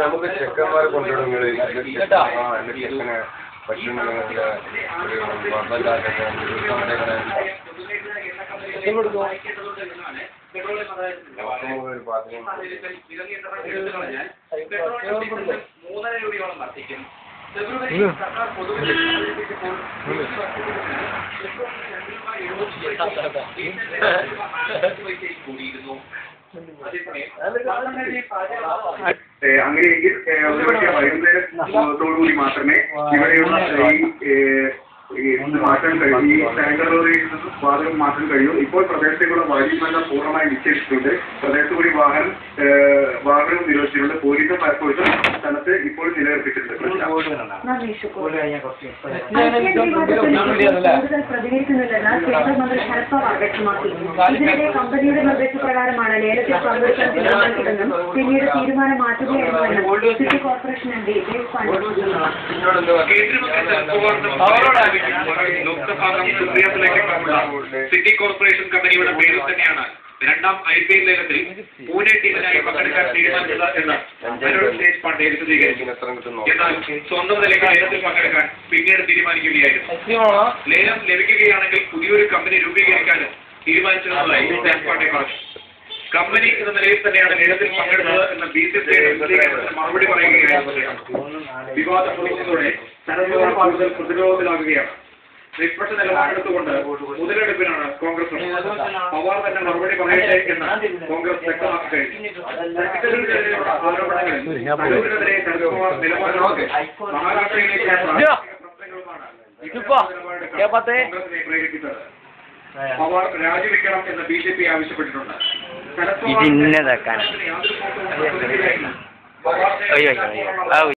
നമുക്ക് ചെക്കന്മാരെ കൊണ്ടുവിടുന്നത് അങ്ങനെയെങ്കിൽ വൈകുന്നേരത്തോടുകൂടി മാത്രമേ ഇവിടെയുള്ള ഈ മാറ്റാൻ കഴിയും. ഈ ടാങ്കർ ലോറിയിൽ നിന്നും വാതകം മാറ്റാൻ കഴിയും. ഇപ്പോൾ പ്രദേശത്തേക്കുള്ള വഴിമെല്ലാം പൂർണ്ണമായി നിശ്ചയിച്ചിട്ടുണ്ട്. പ്രദേശത്തുകൂടി വാഹനം നിരോധിച്ചിട്ടുണ്ട്. പോലീസും ഫയർഫോഴ്സും സ്ഥലത്ത് ഇപ്പോൾ നിലനിർത്തിയിട്ടുണ്ട്. പ്രതികരിക്കുന്നില്ലെന്ന് കേന്ദ്രമന്ത്രി ശരത് പവാർ വ്യക്തമാക്കി. ഇതിനിടെ കമ്പനിയുടെ നിർദ്ദേശപ്രകാരമാണ് ലേലത്തിൽ പങ്കെടുക്കാൻ തീരുമാനിച്ചതെന്നും പിന്നീട് തീരുമാനം മാറ്റുകയായിരുന്നുവെന്നും city corporation M D city corporation കമ്പനിയുടെ പേരിൽ തന്നെയാണ് രണ്ടാം IPL ലേലത്തിൽ പൂനെ ടീമിനായി പങ്കെടുക്കാൻ തീരുമാനിച്ചത് എന്ന് സ്റ്റേറ്റ് പാർട്ടി വിശദീകരിച്ചു. എന്നാൽ സ്വന്തം നിലയ്ക്ക് ലേലത്തിൽ പങ്കെടുക്കാൻ പിന്നീട് തീരുമാനിക്കുകയായിരുന്നു. ലേലം ലഭിക്കുകയാണെങ്കിൽ പുതിയൊരു കമ്പനി രൂപീകരിക്കാനും തീരുമാനിച്ചതായി സ്റ്റേറ്റ് പാർട്ടി പറഞ്ഞു. കമ്പനി എന്ന നിലയിൽ തന്നെയാണ് ലേലത്തിൽ പങ്കെടുത്തത് എന്ന BCCI മറുപടി പറയുകയായിരുന്നു. വിവാദം പൊളിച്ചതോടെ സനദ്വാർ കൂടുതൽ പ്രതിരോധത്തിലാകുകയാണ്. നിഷ്പക്ഷ നിലപാടെടുത്തുകൊണ്ട് മുതലെടുപ്പിനാണ് കോൺഗ്രസ്. പവാർ തന്നെ മറുപടി പറയട്ടെ എന്ന് കോൺഗ്രസ് വ്യക്തമാക്കി കഴിഞ്ഞു. ആരോപണങ്ങളിൽ തരൂരിനെതിരെ ശരത് പവാർ നിലപാടെടുത്ത് മഹാരാഷ്ട്രയിലേക്ക് കോൺഗ്രസിനെ പ്രേരിപ്പിച്ചത്. പവാർ രാജിവെക്കണം എന്ന് BJP ആവശ്യപ്പെട്ടിട്ടുണ്ട്. ശരത് പവാർ